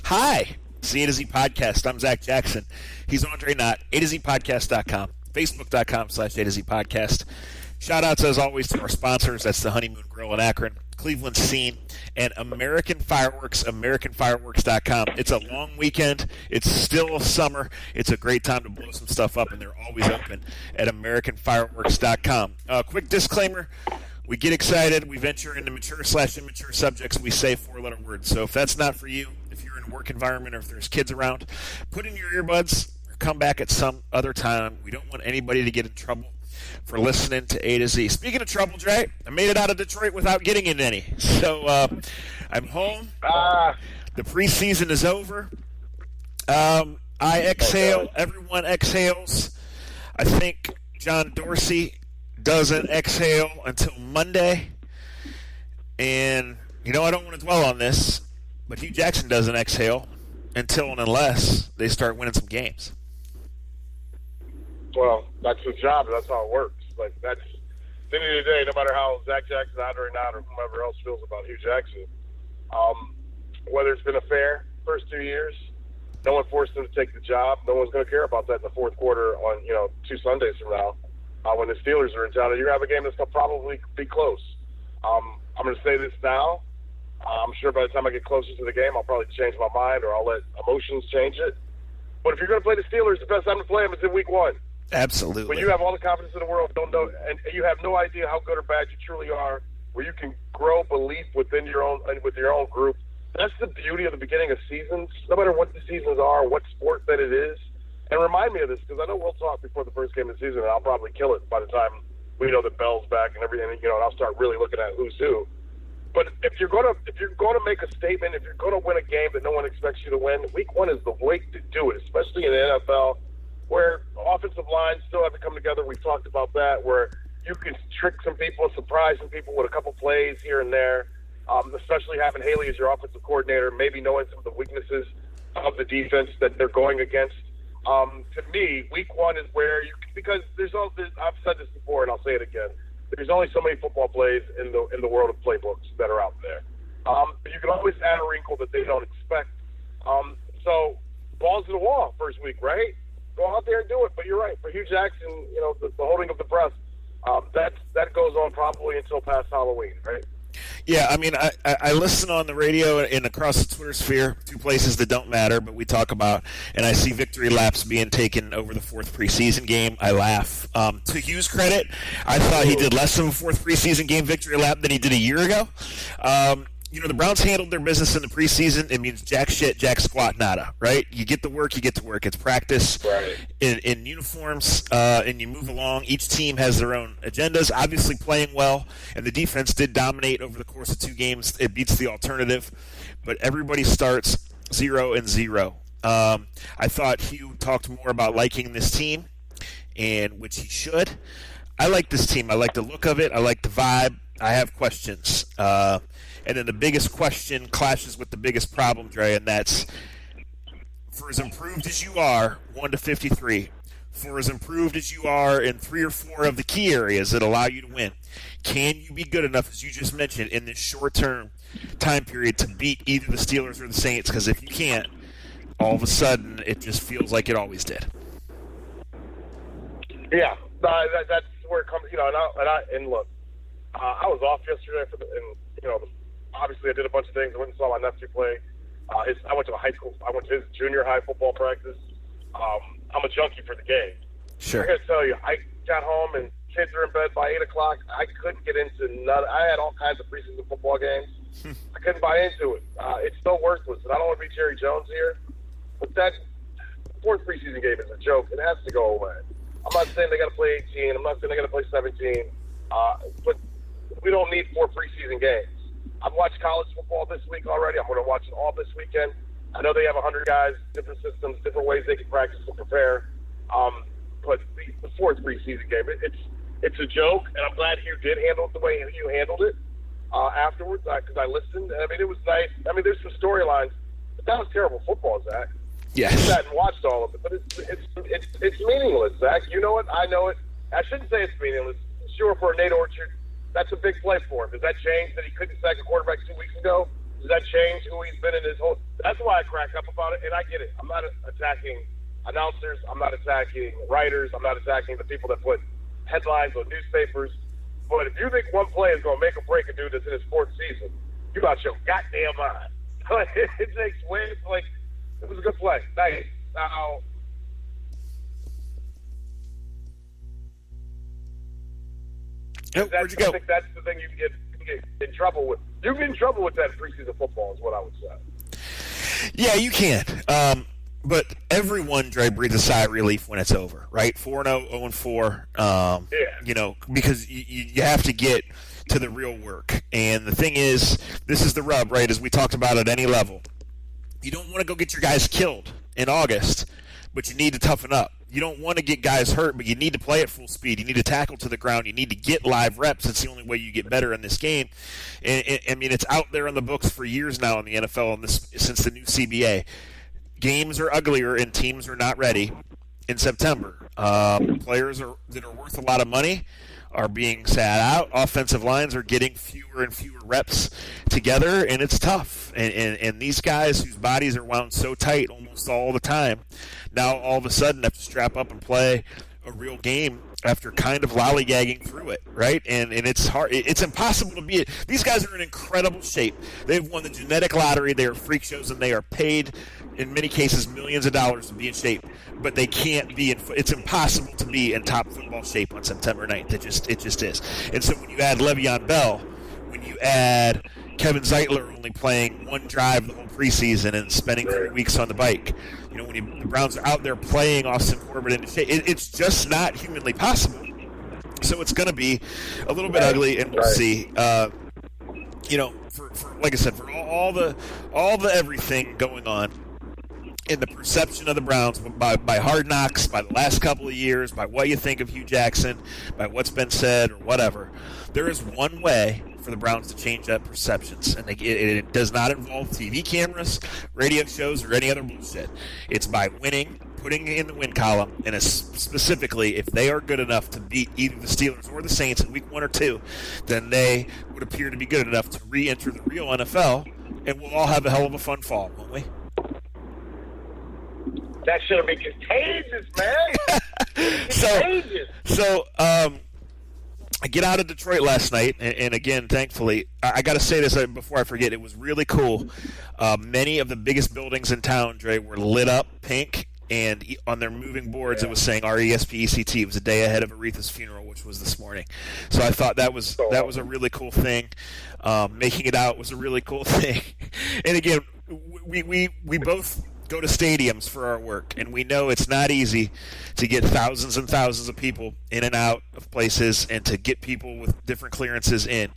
Hi, it's the A to Z Podcast. I'm Zach Jackson. He's Andre Knott, A to Z Podcast.com, Facebook.com/A to Z Podcast. Shout outs, as always, to our sponsors. That's the Honeymoon Grill in Akron, Cleveland Scene, and American Fireworks, AmericanFireworks.com. It's a long weekend. It's still summer. It's a great time to blow some stuff up, and they're always open at AmericanFireworks.com. Quick disclaimer. We get excited. We venture into mature/immature subjects. We say four-letter words. So if that's not for you, if you're in a work environment or if there's kids around, put in your earbuds or come back at some other time. We don't want anybody to get in trouble for listening to A to Z. Speaking of trouble, Dre, I made it out of Detroit without getting in any. So I'm home. The preseason is over. I exhale. Everyone exhales. I think John Dorsey doesn't exhale until Monday. And, I don't want to dwell on this, but Hugh Jackson doesn't exhale until and unless they start winning some games. Well, that's his job, and that's how it works. Like, that's the end of the day, no matter how Zach Jackson, Andre Knott, or whomever else feels about Hugh Jackson, whether it's been a fair first 2 years, no one forced him to take the job. No one's going to care about that in the fourth quarter on, 2 Sundays from now. When the Steelers are in town, and you're going to have a game that's going to probably be close. I'm going to say this now. I'm sure by the time I get closer to the game, I'll probably change my mind or I'll let emotions change it. But if you're going to play the Steelers, the best time to play them is in week 1. Absolutely. When you have all the confidence in the world, don't know, and you have no idea how good or bad you truly are, where you can grow belief within your own group. That's the beauty of the beginning of seasons, no matter what the seasons are, what sport that it is. And remind me of this, because I know we'll talk before the first game of the season, and I'll probably kill it by the time we know that Bell's back and everything. And I'll start really looking at who's who. But if you're going to make a statement, if you're going to win a game that no one expects you to win, week 1 is the way to do it, especially in the NFL, where offensive lines still have to come together. We've talked about that, where you can trick some people and surprise some people with a couple plays here and there. Especially having Haley as your offensive coordinator, maybe knowing some of the weaknesses of the defense that they're going against. To me, week 1 is where because I've said this before and I'll say it again. There's only so many football plays in the world of playbooks that are out there. But you can always add a wrinkle that they don't expect. So balls to the wall first week, right? Go out there and do it. But you're right. For Hugh Jackson, the holding of the breath, that goes on probably until past Halloween, right? Yeah, I listen on the radio and across the Twitter sphere, 2 places that don't matter, but we talk about, and I see victory laps being taken over the 4th preseason game. I laugh. To Hugh's credit, I thought he did less of a 4th preseason game victory lap than he did a year ago. The Browns handled their business in the preseason. It means jack shit, jack squat, nada, right? You get to work, you get to work. It's practice in uniforms, and you move along. Each team has their own agendas, obviously playing well, and the defense did dominate over the course of 2 games. It beats the alternative, but everybody starts 0-0. I thought Hugh talked more about liking this team, and which he should. I like this team. I like the look of it. I like the vibe. I have questions. And then the biggest question clashes with the biggest problem, Dre, and that's for as improved as you are, 1-53, for as improved as you are in 3 or 4 of the key areas that allow you to win, can you be good enough, as you just mentioned, in this short-term time period to beat either the Steelers or the Saints? Because if you can't, all of a sudden it just feels like it always did. Yeah, that's where it comes. And look, I was off yesterday obviously I did a bunch of things. I went and saw my nephew play. I went to his junior high football practice. I'm a junkie for the game. Sure. I got to tell you, I got home and kids are in bed by 8 o'clock. I couldn't get into none. I had all kinds of preseason football games. I couldn't buy into it. It's so worthless. And I don't want to be Jerry Jones here, but that 4th preseason game is a joke. It has to go away. I'm not saying they got to play 18. I'm not saying they got to play 17. But we don't need 4 preseason games. I've watched college football this week already. I'm going to watch it all this weekend. I know they have 100 guys, different systems, different ways they can practice and prepare. But the 4th preseason game, it's a joke, and I'm glad Hugh did handle it the way Hugh handled it afterwards because I listened. It was nice. There's some storylines. But that was terrible football, Zach. Yes. I sat and watched all of it, but it's meaningless, Zach. You know it. I know it. I shouldn't say it's meaningless. Sure, for Nate Orchard, that's a big play for him. Does that change that he couldn't sack a quarterback 2 weeks ago? Does that change who he's been in his whole? That's why I crack up about it, and I get it. I'm not attacking announcers. I'm not attacking writers. I'm not attacking the people that put headlines on newspapers. But if you think one play is going to make or break a dude that's in his fourth season, you out your goddamn mind. It takes way. Like, it was a good play. Nice. Now, where'd you go? I think that's the thing you get in trouble with. You get in trouble with that in preseason football is what I would say. Yeah, you can. But everyone, Dre, breathes a sigh of relief when it's over, right? 4-0, 0-4. Yeah. You know, because you have to get to the real work. And the thing is, this is the rub, right, as we talked about at any level. You don't want to go get your guys killed in August, but you need to toughen up. You don't want to get guys hurt, but you need to play at full speed. You need to tackle to the ground. You need to get live reps. It's the only way you get better in this game. And I mean, it's out there on the books for years now in the NFL and since the new CBA. Games are uglier and teams are not ready in September. Players that are worth a lot of money are being sat out. Offensive lines are getting fewer and fewer reps together, and it's tough. And these guys whose bodies are wound so tight almost all the time, now all of a sudden have to strap up and play a real game after kind of lollygagging through it, right? And it's hard. It's impossible to be. These guys are in incredible shape. They've won the genetic lottery. They are freak shows, and they are paid, in many cases, millions of dollars to be in shape. But they can't be in. It's impossible to be in top football shape on September 9th. It just is. And so when you add Le'Veon Bell, when you add Kevin Zeitler only playing one drive the whole preseason and spending 3 weeks on the bike, you know, when the Browns are out there playing Austin Corbett into shape, it's just not humanly possible. So it's going to be a little bit ugly, and we'll see. You know, for like I said, for all the everything going on in the perception of the Browns by Hard Knocks, by the last couple of years, by what you think of Hugh Jackson, by what's been said or whatever, there is one way for the Browns to change that perceptions, and it does not involve TV cameras, radio shows, or any other bullshit. It's by winning, putting it in the win column, and specifically, if they are good enough to beat either the Steelers or the Saints in Week 1 or 2, then they would appear to be good enough to re-enter the real NFL, and we'll all have a hell of a fun fall, won't we? That should have been contagious, man. Contagious. So, I get out of Detroit last night, and again, thankfully, I got to say this before I forget. It was really cool. Many of the biggest buildings in town, Dre, were lit up pink, and on their moving boards, It was saying RESPECT. It was a day ahead of Aretha's funeral, which was this morning. So I thought that was a really cool thing. Making it out was a really cool thing. And again, we both go to stadiums for our work, and we know it's not easy to get thousands and thousands of people in and out of places and to get people with different clearances in.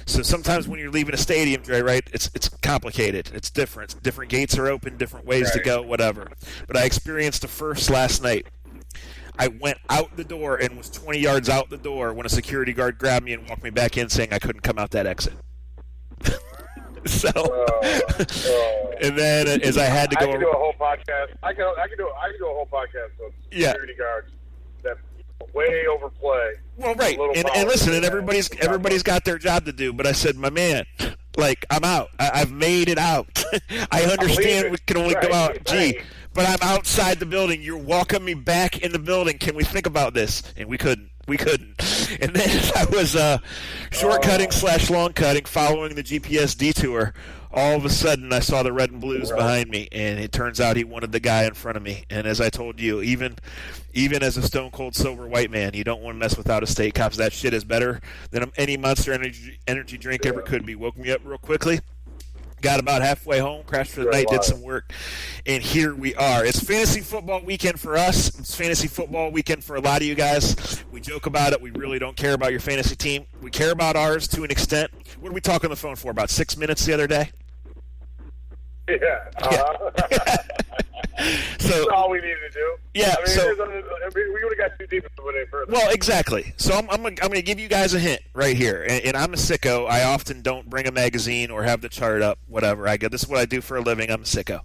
So sometimes when you're leaving a stadium, Dre, right, it's complicated. It's different. Different gates are open, different ways to go, whatever. But I experienced a first last night. I went out the door and was 20 yards out the door when a security guard grabbed me and walked me back in saying I couldn't come out that exit. So, and then as I had to go, I could do a whole podcast. I could do a whole podcast on security guards that way overplay. Well, right, and listen, and everybody's got their job to do. But I said, my man, like, I'm out. I've made it out. I understand we can only go out. But I'm outside the building. You're welcoming me back in the building. Can we think about this? And we couldn't. And then as I was short-cutting / long-cutting, following the GPS detour, all of a sudden I saw the red and blues behind me, and it turns out he wanted the guy in front of me. And as I told you, even as a stone-cold sober white man, you don't want to mess with out-of-state cops. That shit is better than any Monster energy drink ever could be. Woke me up real quickly. Got about halfway home, crashed for the night, did some work, and here we are. It's fantasy football weekend for us. It's fantasy football weekend for a lot of you guys. We joke about it. We really don't care about your fantasy team. We care about ours to an extent. What did we talk on the phone for, about 6 minutes the other day? Yeah. So that's all we needed to do. Yeah. We would have got too deep into it further. Well, exactly. So I'm going to give you guys a hint right here. And I'm a sicko. I often don't bring a magazine or have the chart up, whatever. This is what I do for a living. I'm a sicko.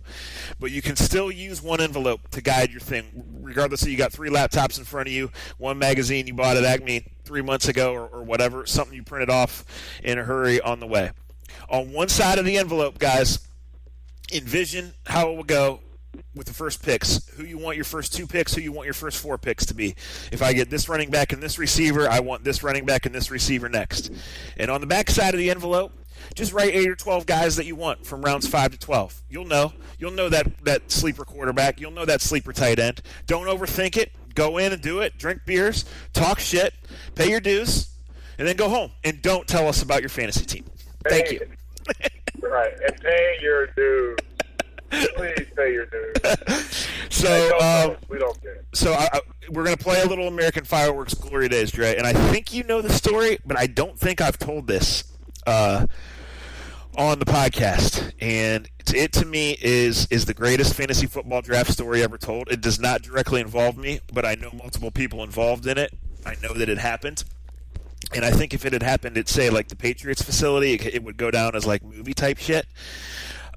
But you can still use one envelope to guide your thing, regardless of you got 3 laptops in front of you, one magazine you bought at Acme 3 months ago or whatever, something you printed off in a hurry on the way. On one side of the envelope, guys, envision how it will go with the first picks. Who you want your first 2 picks, who you want your first 4 picks to be. If I get this running back and this receiver, I want this running back and this receiver next. And on the back side of the envelope, just write 8 or 12 guys that you want from rounds 5 to 12. You'll know that sleeper quarterback. You'll know that sleeper tight end. Don't overthink it. Go in and do it. Drink beers. Talk shit. Pay your dues. And then go home. And don't tell us about your fantasy team. Thank you. Right. And pay your dues. Please pay your dues. So we don't care. So we're going to play a little American Fireworks Glory Days, Dre. And I think you know the story, but I don't think I've told this on the podcast. And it to me is the greatest fantasy football draft story ever told. It does not directly involve me, but I know multiple people involved in it. I know that it happened. And I think if it had happened at, say, like the Patriots facility, it would go down as like movie type shit.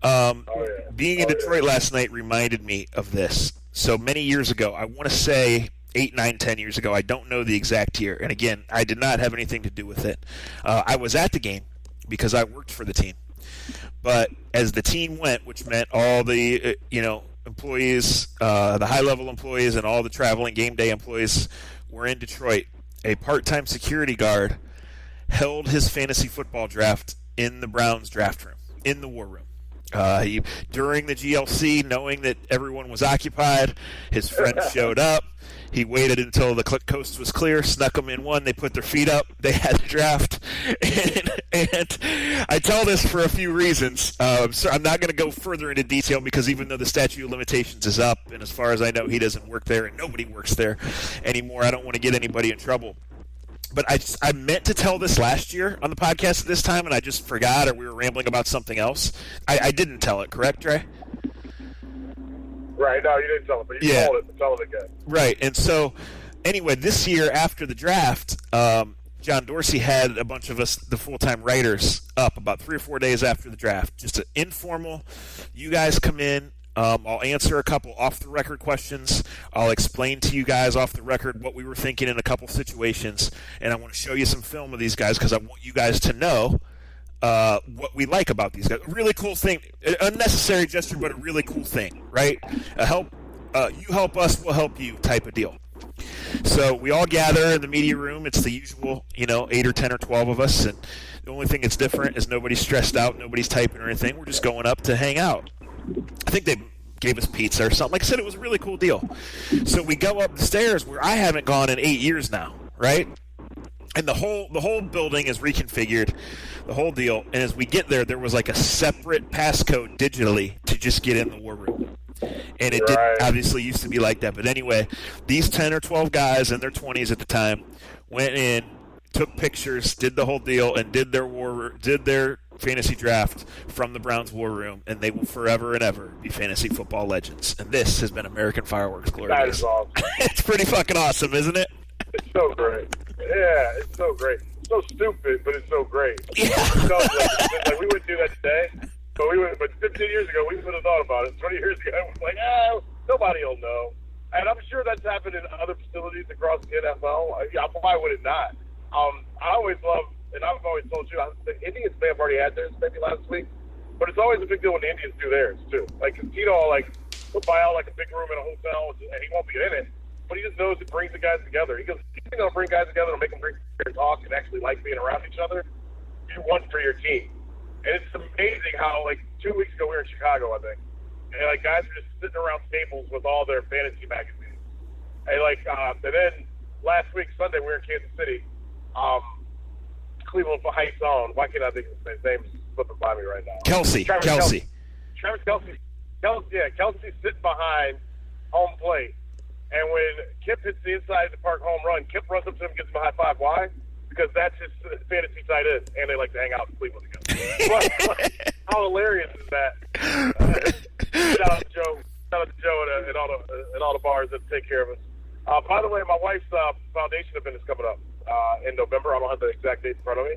Being in Detroit last night reminded me of this. So many years ago, I want to say 8, 9, 10 years ago, I don't know the exact year. And again, I did not have anything to do with it. I was at the game because I worked for the team. But as the team went, which meant all the employees, the high-level employees and all the traveling game day employees were in Detroit, a part-time security guard held his fantasy football draft in the Browns draft room, in the war room. During the GLC, knowing that everyone was occupied, his friends showed up. He waited until the coast was clear, snuck them in one. They put their feet up. They had the draft. And I tell this for a few reasons. So I'm not going to go further into detail because even though the statute of limitations is up, and as far as I know, he doesn't work there and nobody works there anymore, I don't want to get anybody in trouble. But I meant to tell this last year on the podcast at this time, and I just forgot, or we were rambling about something else. I didn't tell it, correct, Dre? Right, no, you didn't tell it, but you told it, but tell it again. Right, and so, anyway, this year after the draft, John Dorsey had a bunch of us, the full-time writers, up about 3 or 4 days after the draft. Just an informal, you guys come in, I'll answer a couple off-the-record questions. I'll explain to you guys off the record what we were thinking in a couple situations, and I want to show you some film of these guys because I want you guys to know what we like about these guys. A really cool thing, an unnecessary gesture, but a really cool thing, right? You help us, we'll help you type of deal. So we all gather in the media room. It's the usual, 8 or 10 or 12 of us, and the only thing that's different is nobody's stressed out, nobody's typing or anything. We're just going up to hang out. I think they gave us pizza or something. Like I said, it was a really cool deal. So we go up the stairs where I haven't gone in 8 years now, right? And the whole building is reconfigured, the whole deal. And as we get there, there was like a separate passcode digitally to just get in the war room. And it didn't obviously used to be like that. But anyway, these 10 or 12 guys in their 20s at the time went in, took pictures, did the whole deal, and did their fantasy draft from the Browns war room, and they will forever and ever be fantasy football legends. And this has been American Fireworks Glory Days. That is awesome. It's pretty fucking awesome, isn't it? It's so great. Yeah, it's so great. It's so stupid, but it's so great. Yeah. Like, we wouldn't do that today, but 15 years ago, we would have thought about it. 20 years ago, it was like, nobody will know. And I'm sure that's happened in other facilities across the NFL. Why would it not? I always love, and I've always told you, the Indians may have already had theirs maybe last week, but it's always a big deal when the Indians do theirs, too. Like, Tito, he'll buy out, a big room in a hotel, and he won't be in it. But he just knows it brings the guys together. He goes, if you're going to bring guys together and make them drink beer and talk and actually like being around each other, you want for your team. And it's amazing how, 2 weeks ago, we were in Chicago, I think. And, guys were just sitting around tables with all their fantasy magazines. And, and then last week, Sunday, we were in Kansas City. Cleveland Heights on. Why can't I think of his name? He's slipping by me right now. Kelsey. Travis Kelsey. Kelsey's sitting behind home plate. And when Kip hits the inside of the park home run, Kip runs up to him and gives him a high five. Why? Because that's his fantasy tight end, and they like to hang out in Cleveland together. How hilarious is that? Shout out to Joe. And all the bars that take care of us. By the way, my wife's foundation event is coming up in November. I don't have the exact date in front of me.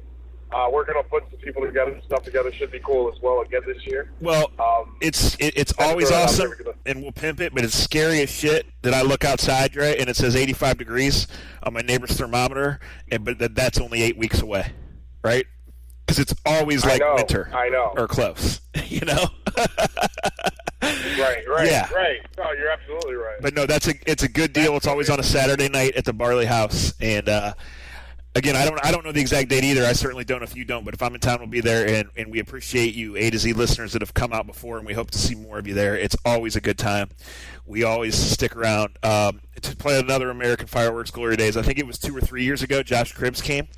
Working on putting some people together, stuff together should be cool as well again this year. Well, it's always awesome, and we'll pimp it, but it's scary as shit that I look outside, right, and it says 85 degrees on my neighbor's thermometer, but that's only 8 weeks away, right? Because it's always like winter. I know. Or close, you know? Right. Yeah. Right. No, you're absolutely right. But no, it's a good deal. It's always on a Saturday night at the Barley House. And again, I don't know the exact date either. I certainly don't if you don't. But if I'm in town, we'll be there. And we appreciate you A to Z listeners that have come out before, and we hope to see more of you there. It's always a good time. We always stick around to play another American Fireworks Glory Days. I think it was 2 or 3 years ago. Josh Cribbs came.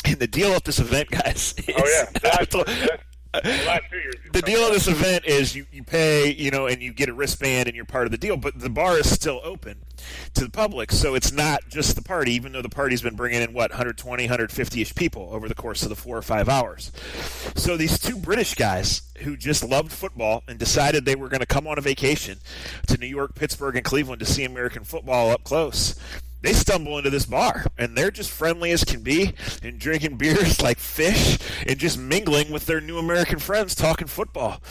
And the deal at this event, guys, is, last 2 years. The deal of this event is you pay, and you get a wristband and you're part of the deal, but the bar is still open to the public, so it's not just the party, even though the party's been bringing in, 120, 150-ish people over the course of the 4 or 5 hours. So these 2 British guys who just loved football and decided they were going to come on a vacation to New York, Pittsburgh, and Cleveland to see American football up close, they stumble into this bar, and they're just friendly as can be and drinking beers like fish and just mingling with their new American friends talking football.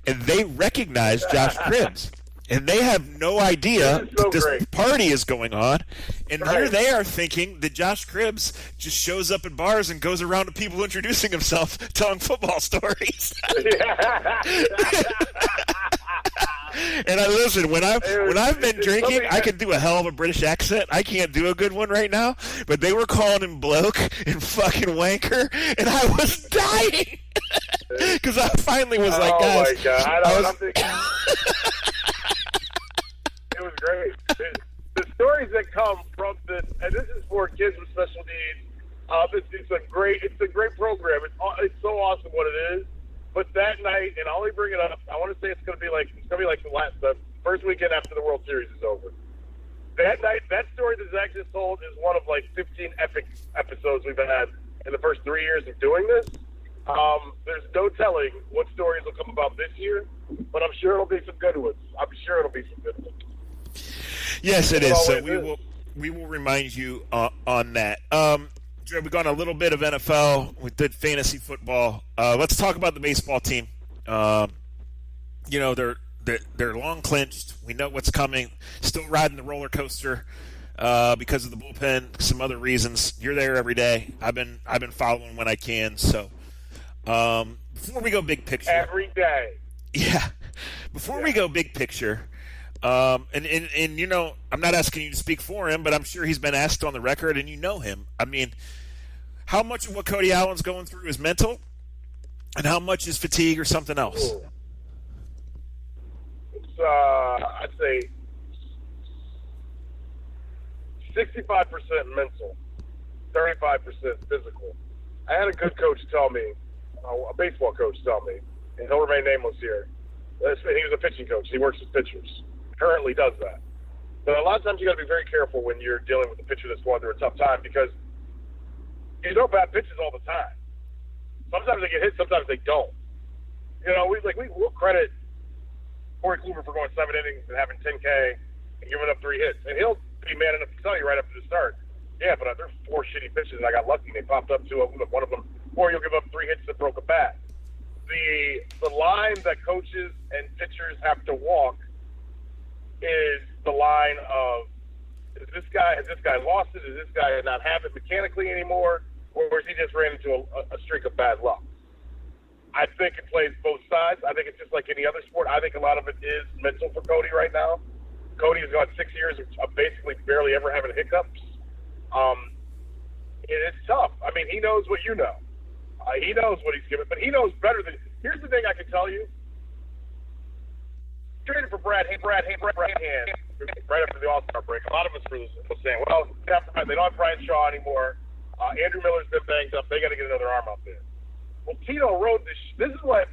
And they recognize Josh Cribbs, and they have no idea that this party is going on. And here they are thinking that Josh Cribbs just shows up at bars and goes around to people introducing himself, telling football stories. And I listen, when I've been drinking, I can do a hell of a British accent. I can't do a good one right now, but they were calling him bloke and fucking wanker, and I was dying because I finally was like, guys, my God. It was great. The stories that come from this, and this is for kids with special needs. It's a great program. It's so awesome what it is. But that night, and I'll only bring it up, I want to say it's going to be like the first weekend after the World Series is over. That night, that story that Zach just told is one of like 15 epic episodes we've had in the first 3 years of doing this. There's no telling what stories will come about this year, but I'm sure it'll be some good ones. Yes, it is. So we will remind you on that. We've gone a little bit of NFL. We did fantasy football. Let's talk about the baseball team. They're long clinched. We know what's coming. Still riding the roller coaster because of the bullpen. Some other reasons. You're there every day. I've been following when I can. So before we go big picture, every day. Yeah. Before we go big picture. I'm not asking you to speak for him, but I'm sure he's been asked on the record, and you know him. I mean, how much of what Cody Allen's going through is mental, and how much is fatigue or something else? It's, I'd say 65% mental, 35% physical. I had a good coach tell me, a baseball coach tell me, and he'll remain nameless here. He was a pitching coach. He works with pitchers. Currently does that. But a lot of times you got to be very careful when you're dealing with a pitcher that's going through a tough time because you know bad pitches all the time. Sometimes they get hit, sometimes they don't. We'll credit Corey Kluber for going 7 innings and having 10K and giving up 3 hits, and he'll be man enough to tell you right after the start, yeah, but there's 4 shitty pitches and I got lucky and they popped up 2 of them, one of them, or you'll give up 3 hits that broke a bat. The line that coaches and pitchers have to walk is the line of has this guy lost it? Does this guy not have it mechanically anymore? Or has he just ran into a streak of bad luck? I think it plays both sides. I think it's just like any other sport. I think a lot of it is mental for Cody right now. Cody has gone 6 years of basically barely ever having hiccups. It's tough. I mean, he knows what you know. He knows what he's given, but he knows better than. Here's the thing I can tell you. Traded for Brad Hand right after the All-Star break. A lot of us were saying, well, they don't have Brian Shaw anymore. Andrew Miller's been banged up. They got to get another arm out there. Well, Tito wrote this. This is what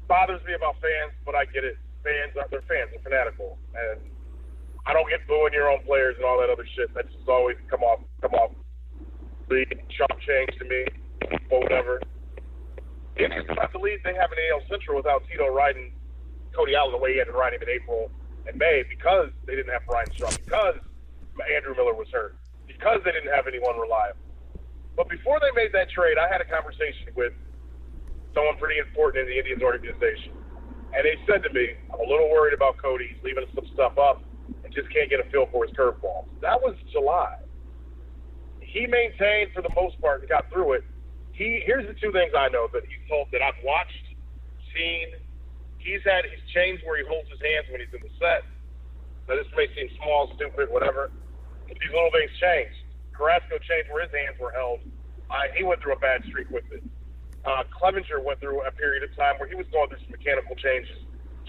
bothers me about fans, but I get it. They're fans. They're fanatical. And I don't get booing your own players and all that other shit. That's just always come off the chop change to me or whatever. I believe they have an AL Central without Tito riding Cody Allen the way he had to ride him in April and May because they didn't have Brian Shaw, because Andrew Miller was hurt, because they didn't have anyone reliable. But before they made that trade, I had a conversation with someone pretty important in the Indians organization. And they said to me, I'm a little worried about Cody. He's leaving some stuff up and just can't get a feel for his curveball. That was July. He maintained for the most part and got through it Here's the two things I know that he's told, that I've watched, seen. He's changed where he holds his hands when he's in the set. Now, this may seem small, stupid, whatever, but these little things changed. Carrasco changed where his hands were held. He went through a bad streak with it. Clevenger went through a period of time where he was going through some mechanical changes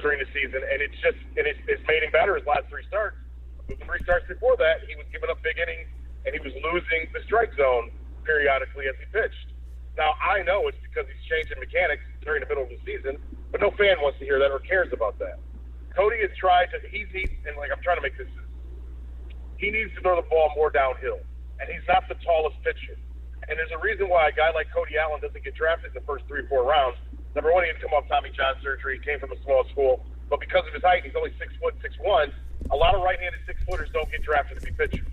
during the season, and it's made him better his last 3 starts. The 3 starts before that, he was giving up big innings, and he was losing the strike zone periodically as he pitched. Now, I know it's because he's changing mechanics during the middle of the season, but no fan wants to hear that or cares about that. Cody has tried to, I'm trying to make this, he needs to throw the ball more downhill, and he's not the tallest pitcher. And there's a reason why a guy like Cody Allen doesn't get drafted in the first 3 or 4 rounds. Number one, he had come off Tommy John surgery. He came from a small school. But because of his height, he's only 6'1". A lot of right-handed 6-footers don't get drafted to be pitchers.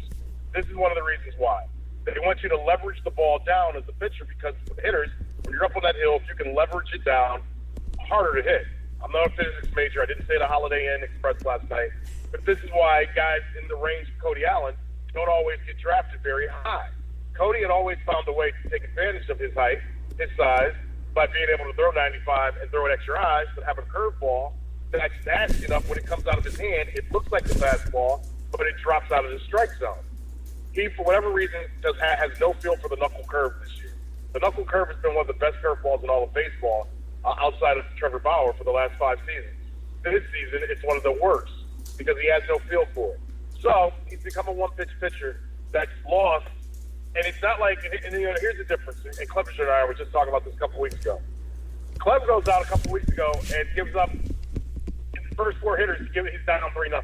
This is one of the reasons why. They want you to leverage the ball down as a pitcher, because with hitters, when you're up on that hill, if you can leverage it down, harder to hit. I'm not a physics major. I didn't say the Holiday Inn Express last night. But this is why guys in the range of Cody Allen don't always get drafted very high. Cody had always found a way to take advantage of his height, his size, by being able to throw 95 and throw it extra high, but have a curveball that's nasty enough when it comes out of his hand, it looks like the fastball, but it drops out of the strike zone. He, for whatever reason, has no feel for the knuckle curve this year. The knuckle curve has been one of the best curveballs in all of baseball, outside of Trevor Bauer, for the last 5 seasons. This season, it's one of the worst because he has no feel for it. So he's become a one-pitch pitcher that's lost. And it's not like, and here's the difference. And Clevenger and I were just talking about this a couple weeks ago. Clem goes out a couple weeks ago and gives up, in the first 4 hitters, he's down 3-0.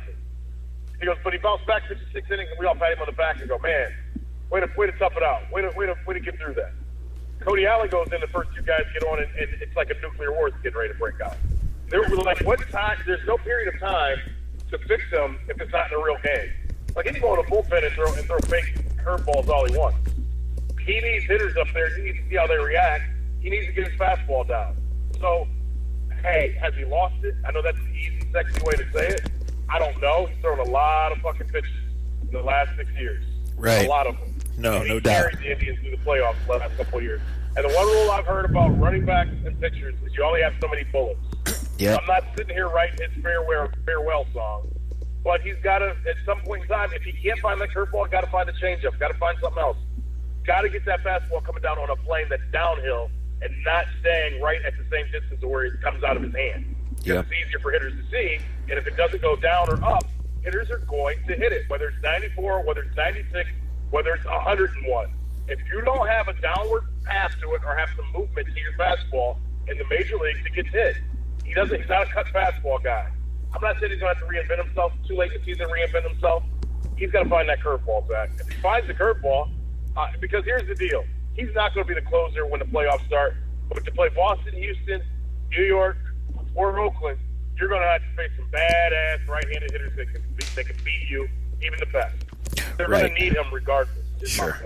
He goes, but he bounced back 56 innings, and we all pat him on the back and go, man, way to tough it out. Way to get through that. Cody Allen goes in, the first 2 guys get on, and it's like a nuclear war is getting ready to break out. They were like, what time? There's no period of time to fix them if it's not in a real game. Like, he can go in a bullpen and throw fake curveballs all he wants. He needs hitters up there. He needs to see how they react. He needs to get his fastball down. So, hey, has he lost it? I know that's the easy, sexy way to say it. I don't know. He's thrown a lot of fucking pitches in the last 6 years. Right. A lot of them. No doubt. He carried the Indians through the playoffs the last couple of years. And the one rule I've heard about running backs and pitchers is you only have so many bullets. Yeah. I'm not sitting here writing his farewell song. But he's got to, at some point in time, if he can't find that curveball, got to find the changeup, got to find something else. Got to get that fastball coming down on a plane that's downhill and not staying right at the same distance of where it comes out of his hand. Yep. It's easier for hitters to see, and if it doesn't go down or up, hitters are going to hit it, whether it's 94, whether it's 96, whether it's 101. If you don't have a downward path to it or have some movement to your fastball in the major leagues, it gets hit. He's not a cut fastball guy. I'm not saying he's going to have to reinvent himself. It's too late in the season to reinvent himself. He's got to find that curveball back. If he finds the curveball, because here's the deal. He's not going to be the closer when the playoffs start. But to play Boston, Houston, New York, or Oakland, you're going to have to face some badass right-handed hitters that can beat you, even the best. They're going to need him regardless. Sure.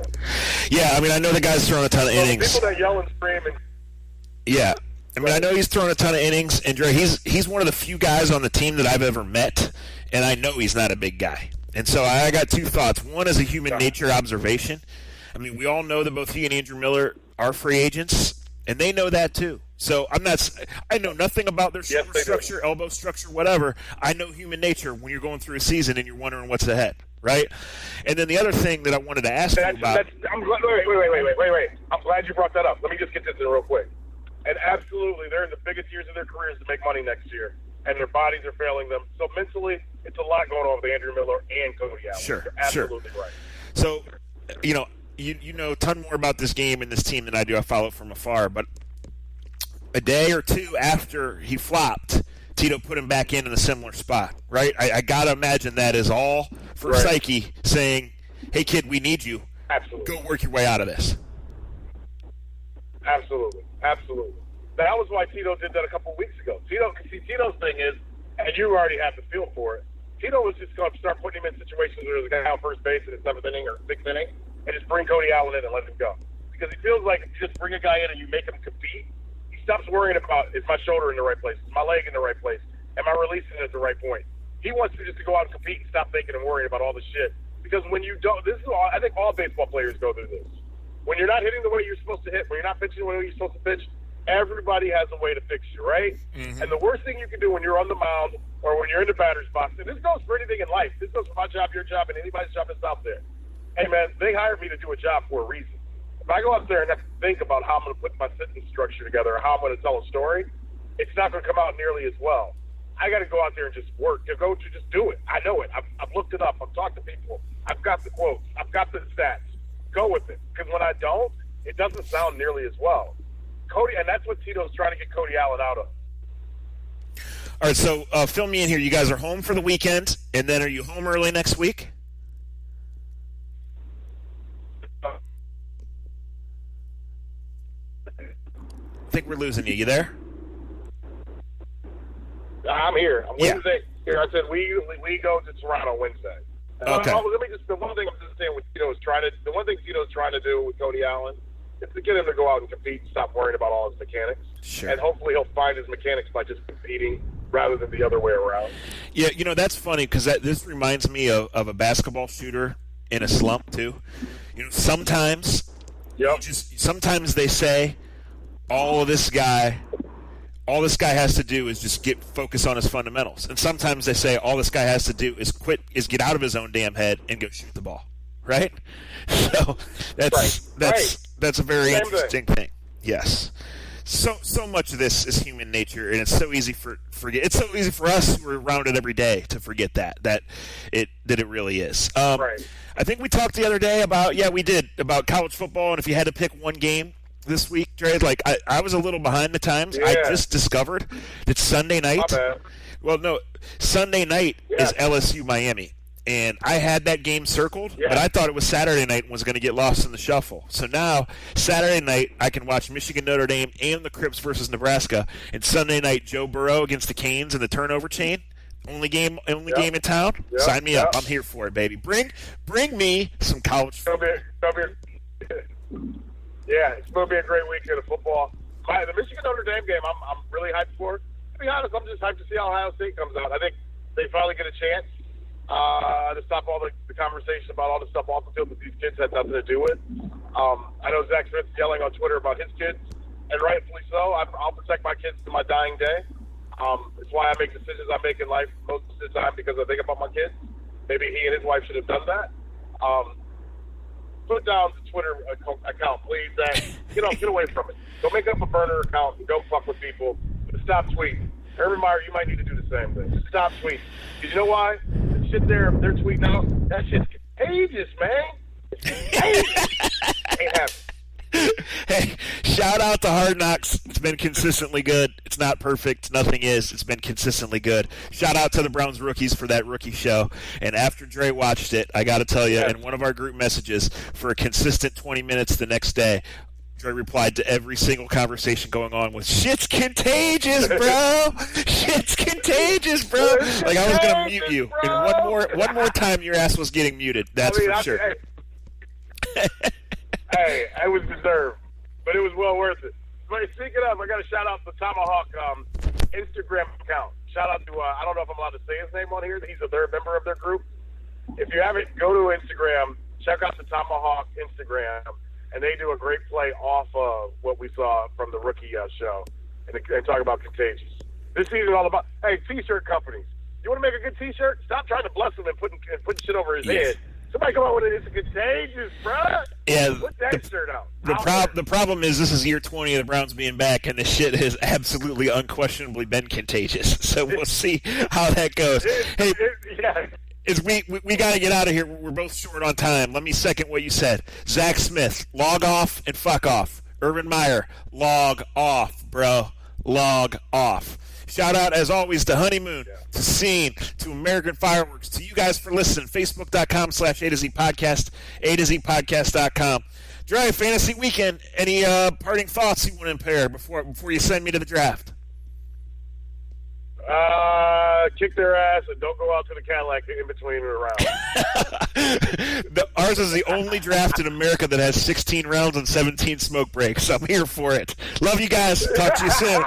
Yeah, I mean, I know the guy's throwing a ton of innings. People that yell and scream and... Yeah. I mean, I know he's thrown a ton of innings, and Dre, he's one of the few guys on the team that I've ever met, and I know he's not a big guy. And so I got 2 thoughts. One is a human nature observation. I mean, we all know that both he and Andrew Miller are free agents, and they know that too. So I know nothing about their shoulder structure, elbow structure, whatever. I know human nature when you're going through a season and you're wondering what's ahead, right? And then the other thing that I wanted to ask you about. Wait. I'm glad you brought that up. Let me just get this in real quick. And absolutely, they're in the biggest years of their careers to make money next year, and their bodies are failing them. So mentally, it's a lot going on with Andrew Miller and Cody Allen. Sure, You're absolutely right. So, you know a ton more about this game and this team than I do. I follow it from afar. But a day or 2 after he flopped, Tito put him back in a similar spot, right? I got to imagine that is all for Psyche saying, hey, kid, we need you. Absolutely. Go work your way out of this. Absolutely. That was why Tito did that a couple weeks ago. Tito's thing is, and you already have the feel for it, Tito was just going to start putting him in situations where there's a guy on first base in the 7th inning or 6th inning and just bring Cody Allen in and let him go. Because he feels like if you just bring a guy in and you make him compete, he stops worrying about, is my shoulder in the right place? Is my leg in the right place? Am I releasing it at the right point? He wants to just to go out and compete and stop thinking and worrying about all the shit. Because when you don't, I think all baseball players go through this. When you're not hitting the way you're supposed to hit, when you're not pitching the way you're supposed to pitch, everybody has a way to fix you, right? Mm-hmm. And the worst thing you can do when you're on the mound or when you're in the batter's box, and this goes for anything in life. This goes for my job, your job, and anybody's job that's out there. Hey, man, they hired me to do a job for a reason. If I go out there and have to think about how I'm going to put my sentence structure together or how I'm going to tell a story, it's not going to come out nearly as well. I got to go out there and just work. To just do it. I know it. I've looked it up. I've talked to people. I've got the quotes. I've got the stats. Go with it. Because when I don't, it doesn't sound nearly as well. Cody, and that's what Tito's trying to get Cody Allen out of. All right, so fill me in here. You guys are home for the weekend, and then are you home early next week? I think we're losing you. You there? I'm here. Wednesday. Here, I said we go to Toronto Wednesday. Okay. The one thing I'm just saying what Tito's trying to do with Cody Allen is to get him to go out and compete and stop worrying about all his mechanics. Sure. And hopefully he'll find his mechanics by just competing rather than the other way around. Yeah, that's funny because this reminds me of a basketball shooter in a slump too. Sometimes, sometimes they say, all this guy has to do is just focus on his fundamentals, and sometimes they say all this guy has to do is get out of his own damn head and go shoot the ball. Right? So that's a very interesting thing. Yes. So much of this is human nature, and it's so easy forget. It's so easy for us who are around it every day to forget that it really is. Right. I think we talked the other day about college football, and if you had to pick one game this week, Dre, like I was a little behind the times. Yeah. I just discovered that Sunday night. Sunday night is LSU Miami. And I had that game circled, but I thought it was Saturday night and was going to get lost in the shuffle. So now, Saturday night, I can watch Michigan, Notre Dame, and the Crips versus Nebraska. And Sunday night, Joe Burrow against the Canes in the turnover chain. Only game in town. Yep. Sign me up. I'm here for it, baby. Bring me some college football. Yeah, it's going to be a great weekend of football. The Michigan Notre Dame game, I'm really hyped for. To be honest, I'm just hyped to see how Ohio State comes out. I think they finally get a chance. To stop all the conversation about all the stuff off the field that these kids had nothing to do with. I know Zach Smith's yelling on Twitter about his kids, and rightfully so. I'll protect my kids to my dying day. It's why I make decisions I make in life most of the time, because I think about my kids. Maybe he and his wife should have done that. Put down the Twitter account, please. Get away from it. Go make up a burner account and go fuck with people. But stop tweeting. Urban Meyer, you might need to do the same thing. Just stop tweeting. Because you know why? The shit they're tweeting out, that shit's contagious, man. It's contagious. Ain't happening. Hey, shout out to Hard Knocks. It's been consistently good. It's not perfect. Nothing is. It's been consistently good. Shout out to the Browns rookies for that rookie show. And after Dre watched it, I got to tell you, in one of our group messages, for a consistent 20 minutes the next day, Dre replied to every single conversation going on with, "Shit's contagious, bro. Shit's contagious, bro." Like I was gonna mute you, and one more time, your ass was getting muted. That's for sure. Hey, I was deserved, but it was well worth it. But speaking of, I got to shout out the Tomahawk Instagram account. Shout out to I don't know if I'm allowed to say his name on here. He's a third member of their group. If you haven't, go to Instagram. Check out the Tomahawk Instagram. And they do a great play off of what we saw from the rookie show and talk about contagious. This season is all about, hey, T-shirt companies. You want to make a good T-shirt? Stop trying to bless him and putting shit over his head. Somebody come out with it. It's contagious, bro. Yeah, put that shirt out. The problem is this is year 20 of the Browns being back, and this shit has absolutely unquestionably been contagious. So we'll see how that goes. We got to get out of here. We're both short on time. Let me second what you said. Zach Smith, log off and fuck off. Urban Meyer, log off, bro. Log off. Shout out, as always, to Honeymoon, to Scene, to American Fireworks, to you guys for listening. Facebook.com/A to Z Podcast, A to Z Podcast.com. Dre, fantasy weekend. Any parting thoughts you want to impare before you send me to the draft? Kick their ass and don't go out to the Cadillac in between rounds. Ours is the only draft in America that has 16 rounds and 17 smoke breaks. I'm here for it. Love you guys. Talk to you soon.